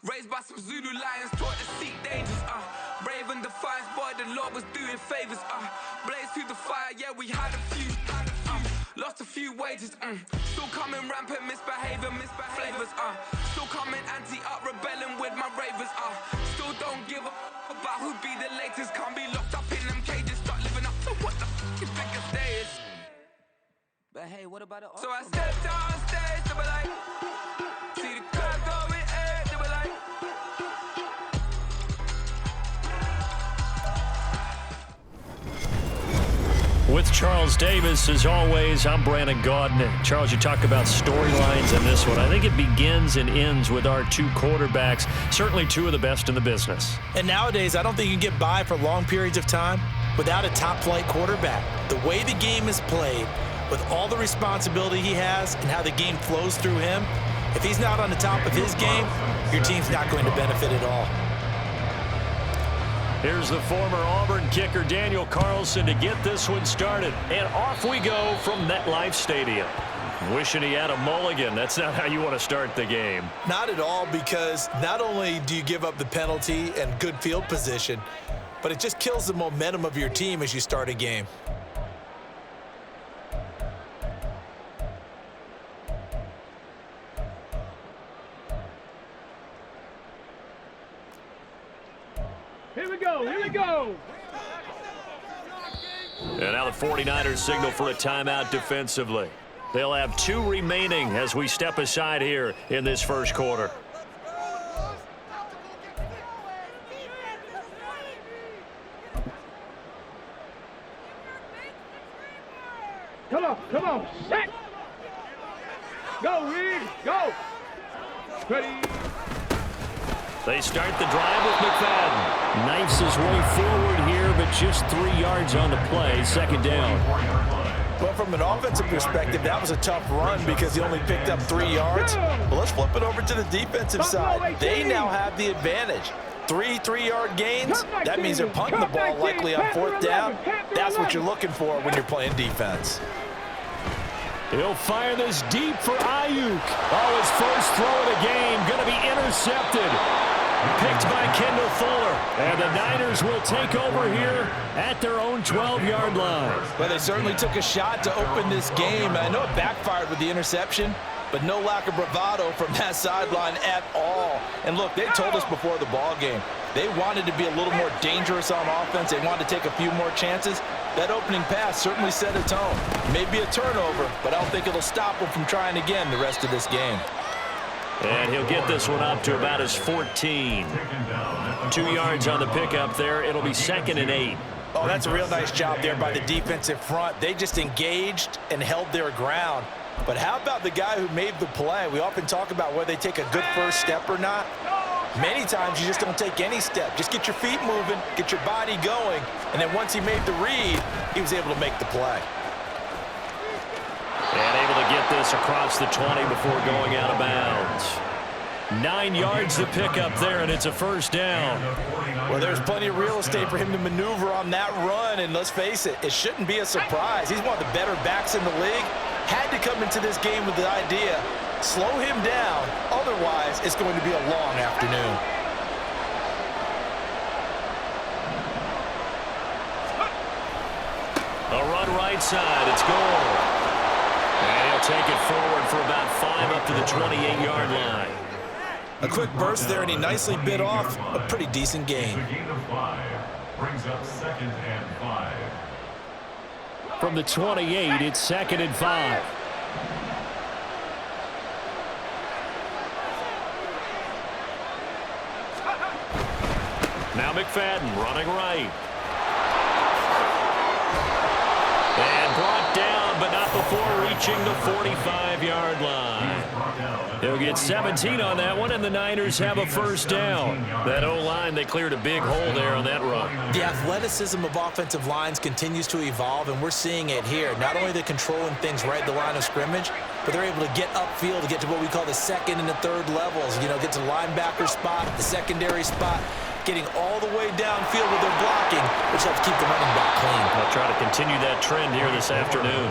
Raised by some Zulu lions, taught to seek dangers, brave and defiant, boy, the Lord was doing favors, blaze through the fire, yeah, we had a few, lost a few wages, still coming rampant, misbehavior, flavors, still coming anti-up, rebelling with my ravers, still don't give up about who be the latest, can't be locked up in them cages, start living up to what the f*** is biggest day is. But hey, what about it? So I stepped on stage, they were like, see the crowd going air, they were like. With Charles Davis, as always, I'm Brandon Gaudin. Charles, you talk about storylines in this one. I think it begins and ends with our two quarterbacks, certainly two of the best in the business. And nowadays, I don't think you can get by for long periods of time without a top-flight quarterback. The way the game is played, with all the responsibility he has and how the game flows through him, if he's not on the top of his game, your team's not going to benefit at all. Here's the former Auburn kicker, Daniel Carlson, to get this one started. And off we go from MetLife Stadium. Wishing he had a mulligan. That's not how you want to start the game. Not at all, because not only do you give up the penalty and good field position, but it just kills the momentum of your team as you start a game. Here we go. And now the 49ers signal for a timeout defensively. They'll have two remaining as we step aside here in this first quarter. Come on, set. Go, Reed, go. Ready. They start the drive with McFadden. Knifes his way forward here, but just 3 yards on the play, second down. Well, from an offensive perspective, that was a tough run because he only picked up 3 yards. Well, let's flip it over to the defensive side. They now have the advantage. 3 3-yard gains, that means they're punting the ball likely on fourth down. That's what you're looking for when you're playing defense. He'll fire this deep for Ayuk. Oh, his first throw of the game going to be intercepted. Picked by Kendall Fuller. And the Niners will take over here at their own 12-yard line. Well, they certainly took a shot to open this game. I know it backfired with the interception, but no lack of bravado from that sideline at all. And look, they told us before the ball game, they wanted to be a little more dangerous on offense. They wanted to take a few more chances. That opening pass certainly set a tone. Maybe a turnover, but I don't think it'll stop him from trying again the rest of this game. And he'll get this one up to about his 14. 2 yards on the pickup there. It'll be 2nd and 8. Oh, that's a real nice job there by the defensive front. They just engaged and held their ground. But how about the guy who made the play? We often talk about whether they take a good first step or not. Many times you just don't take any step. Just get your feet moving, get your body going, and then once he made the read, he was able to make the play. And able to get this across the 20 before going out of bounds. 9 yards to pick up there, and it's a first down. Well, there's plenty of real estate for him to maneuver on that run, and let's face it, it shouldn't be a surprise. He's one of the better backs in the league. Had to come into this game with the idea, slow him down, otherwise it's going to be a long afternoon. A run right side, it's goal. And he'll take it forward for about 5 up to the 28-yard line. A quick burst there, and he nicely bit off a pretty decent gain. Brings up 2nd and 5. From the 28, it's 2nd and 5. Now McFadden running right. And brought down, but not before reaching the 45-yard line. They'll get 17 on that one, and the Niners have a first down. That O-line, they cleared a big hole there on that run. The athleticism of offensive lines continues to evolve, and we're seeing it here. Not only they're controlling things right at the line of scrimmage, but they're able to get upfield to get to what we call the second and the third levels. You know, get to the linebacker spot, the secondary spot, getting all the way downfield with their blocking, which helps keep the running back clean. They'll try to continue that trend here this afternoon.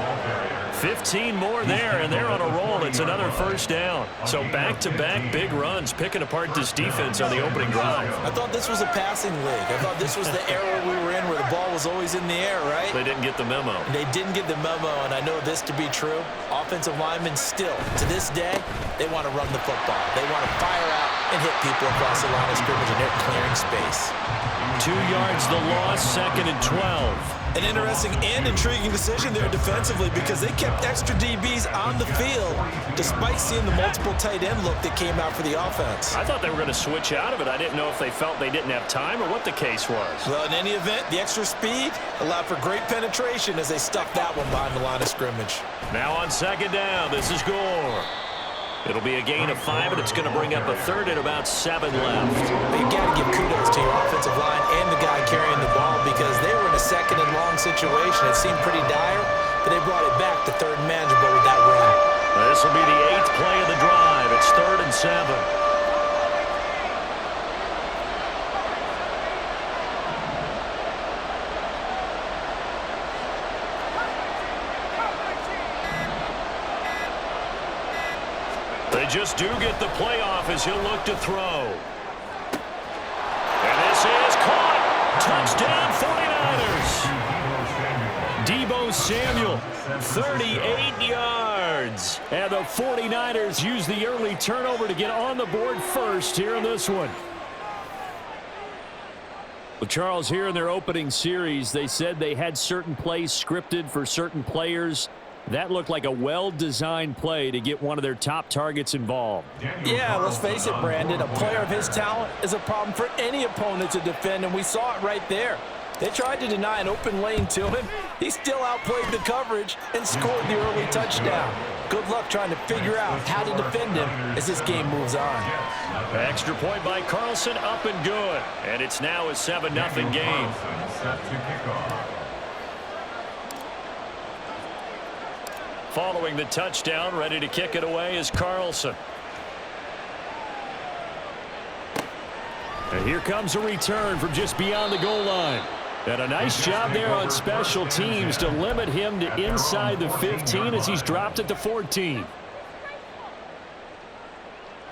15 more there, and they're on a roll. It's another first down. So back-to-back big runs, picking apart this defense on the opening drive. I thought this was a passing league. I thought this was the era we were in where the ball was always in the air, right? They didn't get the memo. They didn't get the memo, and I know this to be true. Offensive linemen still, to this day, they want to run the football. They want to fire out and hit people across the line of scrimmage, and they're clearing space. 2 yards the loss, 2nd and 12. An interesting and intriguing decision there defensively because they kept extra DBs on the field despite seeing the multiple tight end look that came out for the offense. I thought they were going to switch out of it. I didn't know if they felt they didn't have time or what the case was. Well, in any event, the extra speed allowed for great penetration as they stuck that one behind the line of scrimmage. Now on 2nd down, this is Gore. It'll be a gain of 5, and it's going to bring up a 3rd and about 7 left. You've got to give kudos to your offensive line and the guy carrying the ball because they were in a 2nd and long situation. It seemed pretty dire, but they brought it back to 3rd and manageable with that run. This will be the 8th play of the drive. It's 3rd and 7. They just do get the playoff as he'll look to throw. And this is caught. Touchdown 49ers. Deebo Samuel, 38 yards. And the 49ers use the early turnover to get on the board first here in this one. Well, Charles, here in their opening series, they said they had certain plays scripted for certain players. That looked like a well-designed play to get one of their top targets involved. Yeah, let's face it, Brandon. A player of his talent is a problem for any opponent to defend, and we saw it right there. They tried to deny an open lane to him. He still outplayed the coverage and scored the early touchdown. Good luck trying to figure out how to defend him as this game moves on. Extra point by Carlson, up and good. And it's now a 7-0 game. Set to kick off. Following the touchdown, ready to kick it away is Carlson. And here comes a return from just beyond the goal line. And a nice job there on special teams to limit him to inside the 15 as he's dropped at the 14.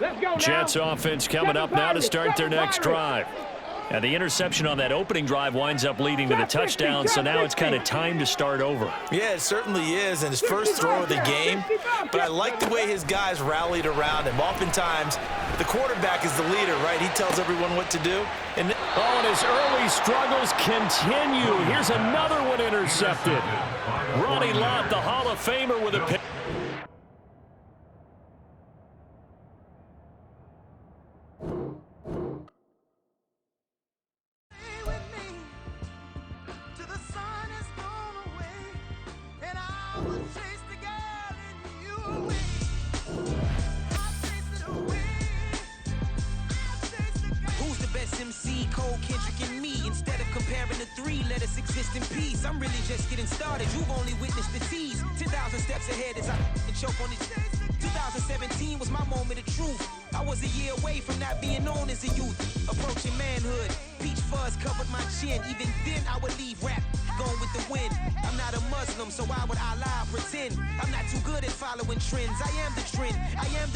Let's go now. Jets offense coming up now to start their next drive. And the interception on that opening drive winds up leading to the touchdown, so now it's kind of time to start over. Yeah, it certainly is, and his first throw of the game. But I like the way his guys rallied around him. Oftentimes, the quarterback is the leader, right? He tells everyone what to do. And his early struggles continue. Here's another one intercepted. Ronnie Lott, the Hall of Famer, with a pick. Exist in peace. I'm really just getting started. You've only witnessed the tease. 10,000 steps ahead as I choke on it. 2017 was my moment of truth. I was a year away from not being known as a youth. Approaching manhood. Peach fuzz covered my chin. Even then I would leave rap going with the wind. I'm not a Muslim, so why would Allah pretend? I'm not too good at following trends. I am the trend. I am the